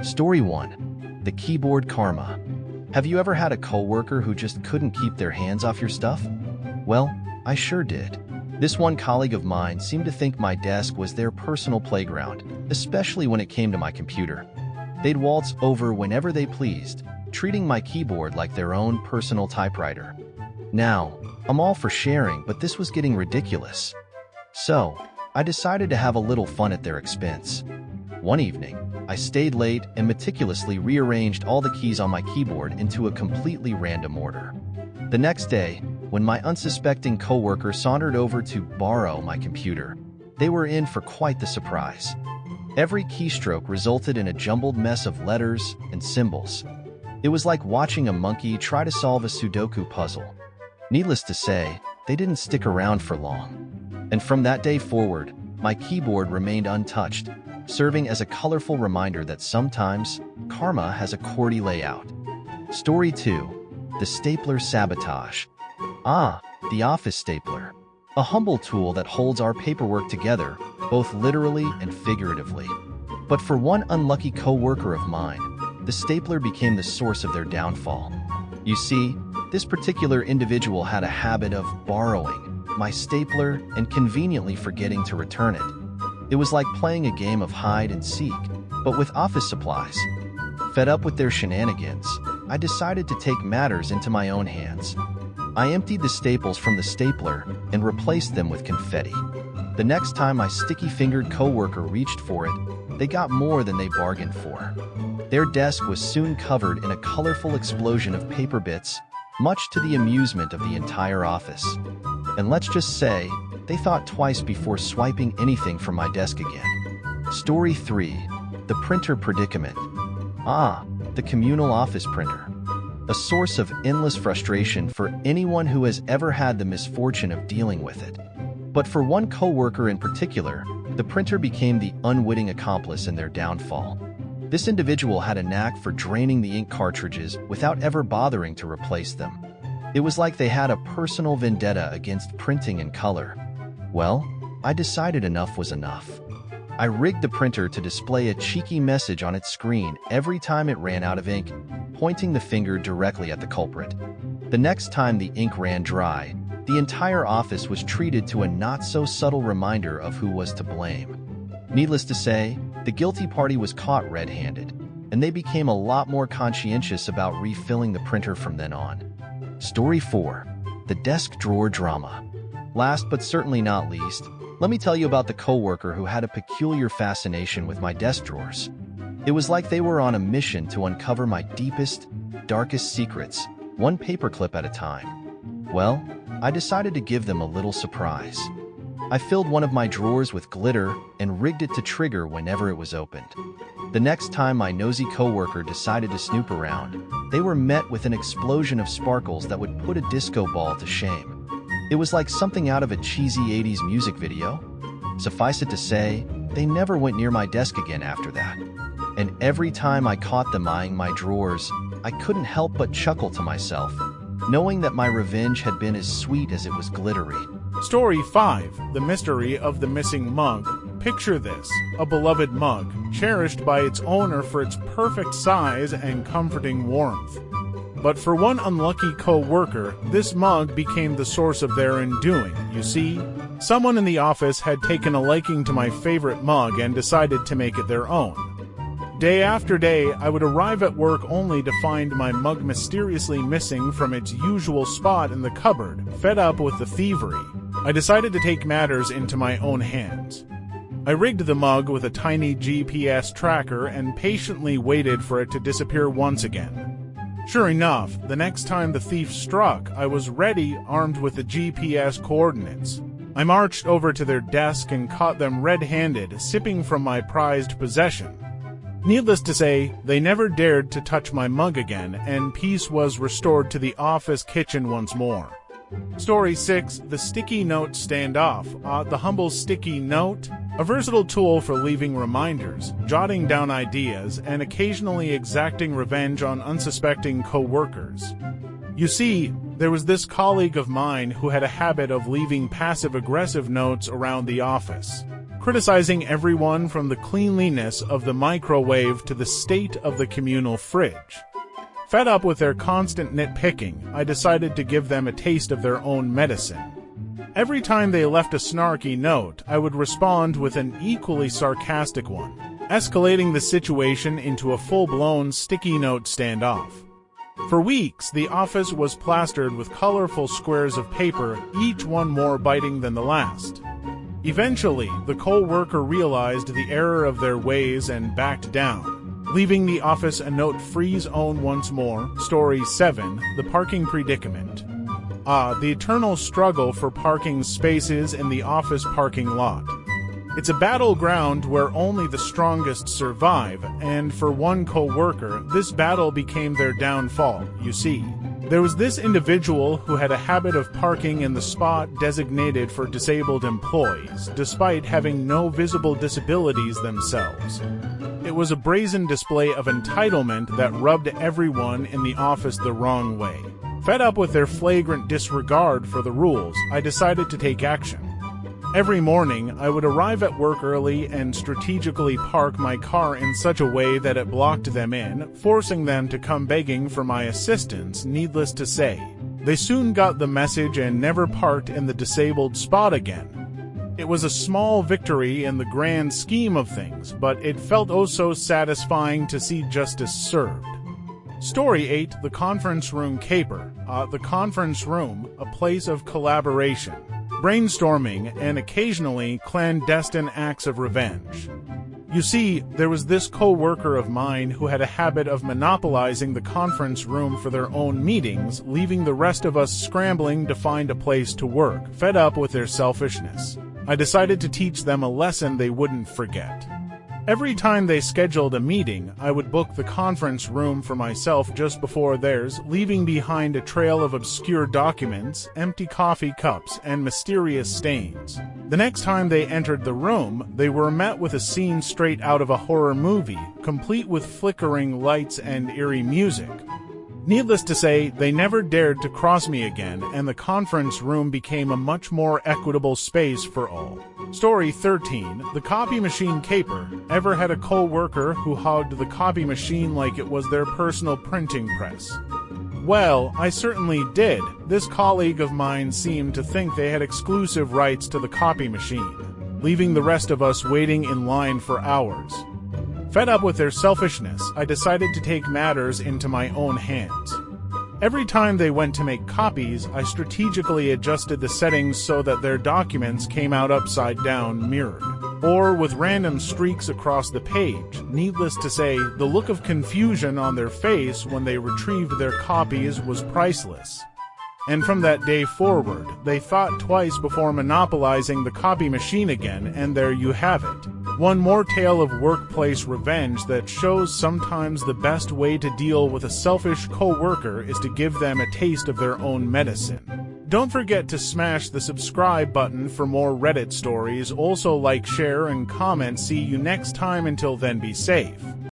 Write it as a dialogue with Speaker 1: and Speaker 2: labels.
Speaker 1: Story 1. The Keyboard Karma. Have you ever had a coworker who just couldn't keep their hands off your stuff? Well, I sure did. This one colleague of mine seemed to think my desk was their personal playground, especially when it came to my computer. They'd waltz over whenever they pleased, treating my keyboard like their own personal typewriter. Now, I'm all for sharing, but this was getting ridiculous. So, I decided to have a little fun at their expense. One evening, I stayed late and meticulously rearranged all the keys on my keyboard into a completely random order. The next day, when my unsuspecting coworker sauntered over to borrow my computer, they were in for quite the surprise. Every keystroke resulted in a jumbled mess of letters and symbols. It was like watching a monkey try to solve a Sudoku puzzle. Needless to say, they didn't stick around for long. And from that day forward, my keyboard remained untouched, serving as a colorful reminder that sometimes karma has a QWERTY layout. Story 2. The Stapler Sabotage. The office stapler. A humble tool that holds our paperwork together, both literally and figuratively. But for one unlucky coworker of mine, the stapler became the source of their downfall. You see, this particular individual had a habit of borrowing my stapler and conveniently forgetting to return it. It was like playing a game of hide and seek, but with office supplies. Fed up with their shenanigans, I decided to take matters into my own hands. I emptied the staples from the stapler and replaced them with confetti. The next time my sticky-fingered coworker reached for it, they got more than they bargained for. Their desk was soon covered in a colorful explosion of paper bits, much to the amusement of the entire office. And let's just say, they thought twice before swiping anything from my desk again. Story 3. The Printer Predicament. The communal office printer. A source of endless frustration for anyone who has ever had the misfortune of dealing with it. But for one coworker in particular, the printer became the unwitting accomplice in their downfall. This individual had a knack for draining the ink cartridges without ever bothering to replace them. It was like they had a personal vendetta against printing in color. Well, I decided enough was enough. I rigged the printer to display a cheeky message on its screen every time it ran out of ink, pointing the finger directly at the culprit. The next time the ink ran dry, the entire office was treated to a not-so-subtle reminder of who was to blame. Needless to say, the guilty party was caught red-handed, and they became a lot more conscientious about refilling the printer from then on. Story 4. The Desk Drawer Drama. Last but certainly not least, let me tell you about the coworker who had a peculiar fascination with my desk drawers. It was like they were on a mission to uncover my deepest, darkest secrets, one paperclip at a time. Well, I decided to give them a little surprise. I filled one of my drawers with glitter and rigged it to trigger whenever it was opened. The next time my nosy coworker decided to snoop around, they were met with an explosion of sparkles that would put a disco ball to shame. It was like something out of a cheesy 80s music video. Suffice it to say, they never went near my desk again after that. And every time I caught them eyeing my drawers, I couldn't help but chuckle to myself, knowing that my revenge had been as sweet as it was glittery.
Speaker 2: Story 5. The Mystery of the Missing Mug. Picture this, a beloved mug, cherished by its owner for its perfect size and comforting warmth. But for one unlucky co-worker, this mug became the source of their undoing. You see, someone in the office had taken a liking to my favorite mug and decided to make it their own. Day after day, I would arrive at work only to find my mug mysteriously missing from its usual spot in the cupboard. Fed up with the thievery, I decided to take matters into my own hands. I rigged the mug with a tiny GPS tracker and patiently waited for it to disappear once again. Sure enough, the next time the thief struck, I was ready, armed with the GPS coordinates. I marched over to their desk and caught them red-handed, sipping from my prized possession. Needless to say, they never dared to touch my mug again, and peace was restored to the office kitchen once more. Story 6. The Sticky Note Standoff. The humble sticky note, a versatile tool for leaving reminders, jotting down ideas, and occasionally exacting revenge on unsuspecting co-workers. You see, there was this colleague of mine who had a habit of leaving passive-aggressive notes around the office. criticizing everyone from the cleanliness of the microwave to the state of the communal fridge. Fed up with their constant nitpicking, I decided to give them a taste of their own medicine. Every time they left a snarky note, I would respond with an equally sarcastic one, escalating the situation into a full-blown sticky note standoff. For weeks, the office was plastered with colorful squares of paper, each one more biting than the last. Eventually, the co-worker realized the error of their ways and backed down, leaving the office a note-free zone once more. Story 7. The Parking Predicament. The eternal struggle for parking spaces in the office parking lot. It's a battleground where only the strongest survive, and for one co-worker, this battle became their downfall. You see, there was this individual who had a habit of parking in the spot designated for disabled employees, despite having no visible disabilities themselves. It was a brazen display of entitlement that rubbed everyone in the office the wrong way. Fed up with their flagrant disregard for the rules, I decided to take action. Every morning, I would arrive at work early and strategically park my car in such a way that it blocked them in, forcing them to come begging for my assistance. Needless to say, they soon got the message and never parked in the disabled spot again. It was a small victory in the grand scheme of things, but it felt oh so satisfying to see justice served. Story 8. The Conference Room Caper. The conference room, a place of collaboration, brainstorming, and occasionally clandestine acts of revenge. You see, there was this co-worker of mine who had a habit of monopolizing the conference room for their own meetings, leaving the rest of us scrambling to find a place to work. Fed up with their selfishness, I decided to teach them a lesson they wouldn't forget. Every time they scheduled a meeting, I would book the conference room for myself just before theirs, leaving behind a trail of obscure documents, empty coffee cups, and mysterious stains. The next time they entered the room, they were met with a scene straight out of a horror movie, complete with flickering lights and eerie music. Needless to say, they never dared to cross me again, and the conference room became a much more equitable space for all. Story 13. The Copy Machine Caper. Ever had a co-worker who hogged the copy machine like it was their personal printing press? Well, I certainly did. This colleague of mine seemed to think they had exclusive rights to the copy machine, leaving the rest of us waiting in line for hours. Fed up with their selfishness, I decided to take matters into my own hands. Every time they went to make copies, I strategically adjusted the settings so that their documents came out upside down, mirrored, or with random streaks across the page. Needless to say, the look of confusion on their face when they retrieved their copies was priceless. And from that day forward, they thought twice before monopolizing the copy machine again, and there you have it. One more tale of workplace revenge that shows sometimes the best way to deal with a selfish co-worker is to give them a taste of their own medicine. Don't forget to smash the subscribe button for more Reddit stories. Also like, share, and comment. See you next time. Until then, be safe.